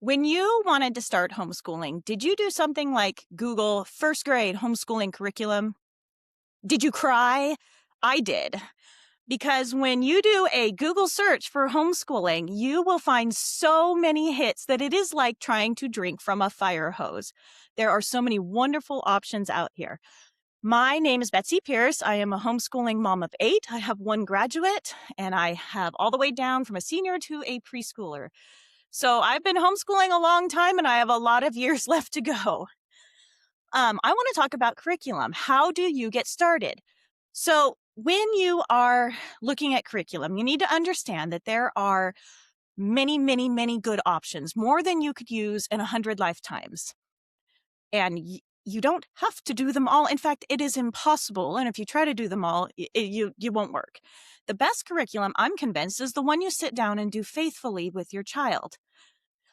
When you wanted to start homeschooling, did you do something like Google first grade homeschooling curriculum? Did you cry? I did. Because when you do a Google search for homeschooling, you will find so many hits that it is like trying to drink from a fire hose. There are so many wonderful options out here. My name is Betsy Pierce. I am a homeschooling mom of 8. I have one graduate, and I have all the way down from a senior to a preschooler. So I've been homeschooling a long time and I have a lot of years left to go. I want to talk about curriculum. How do you get started? So when you are looking at curriculum, you need to understand that there are many, many, many good options, more than you could use in 100 lifetimes. And you don't have to do them all. In fact, it is impossible. And if you try to do them all, you won't work. The best curriculum, I'm convinced, is the one you sit down and do faithfully with your child.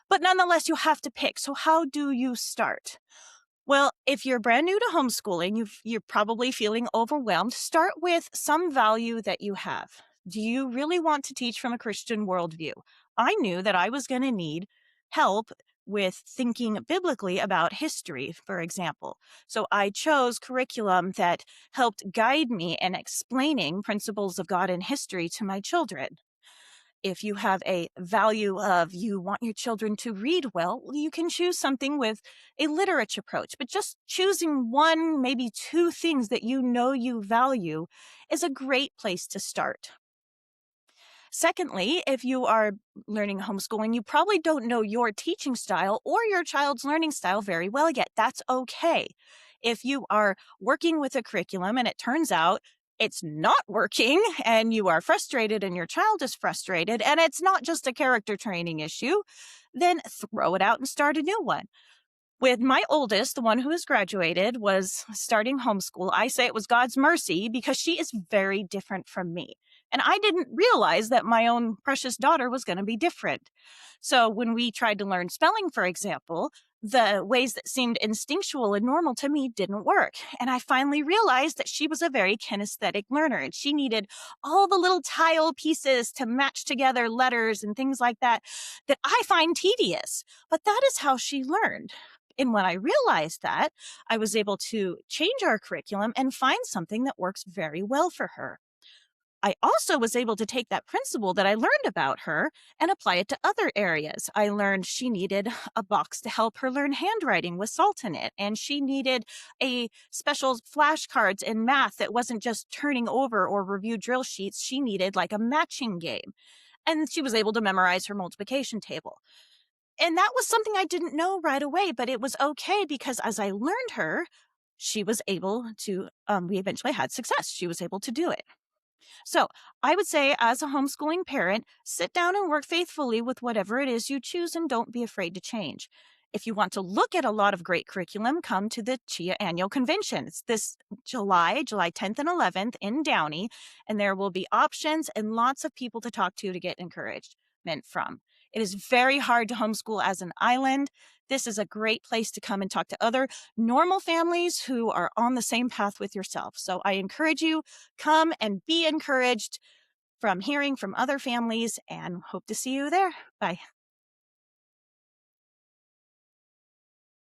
But nonetheless, you have to pick. So how do you start? Well, if you're brand new to homeschooling, you're probably feeling overwhelmed. Start with some value that you have. Do you really want to teach from a Christian worldview? I knew that I was going to need help with thinking biblically about history, for example. So I chose curriculum that helped guide me in explaining principles of God and history to my children. If you have a value of you want your children to read well, you can choose something with a literature approach. But just choosing one, maybe two things that you know you value is a great place to start. Secondly, if you are learning homeschooling, you probably don't know your teaching style or your child's learning style very well yet. That's okay. If you are working with a curriculum and it turns out it's not working and you are frustrated and your child is frustrated and it's not just a character training issue, then throw it out and start a new one. With my oldest, the one who has graduated, was starting homeschool. I say it was God's mercy because she is very different from me. And I didn't realize that my own precious daughter was going to be different. So when we tried to learn spelling, for example, the ways that seemed instinctual and normal to me didn't work. And I finally realized that she was a very kinesthetic learner and she needed all the little tile pieces to match together letters and things like that I find tedious. But that is how she learned. And when I realized that, I was able to change our curriculum and find something that works very well for her. I also was able to take that principle that I learned about her and apply it to other areas. I learned she needed a box to help her learn handwriting with salt in it, and she needed a special flashcards in math that wasn't just turning over or review drill sheets. She needed like a matching game. And she was able to memorize her multiplication table. And that was something I didn't know right away, but it was okay because as I learned her, she was able to, we eventually had success. She was able to do it. So I would say, as a homeschooling parent, sit down and work faithfully with whatever it is you choose and don't be afraid to change. If you want to look at a lot of great curriculum, come to the CHIA Annual Convention. It's this July 10th and 11th in Downey, and there will be options and lots of people to talk to get encouragement from. It is very hard to homeschool as an island. This is a great place to come and talk to other normal families who are on the same path with yourself. So I encourage you, come and be encouraged from hearing from other families and hope to see you there. Bye.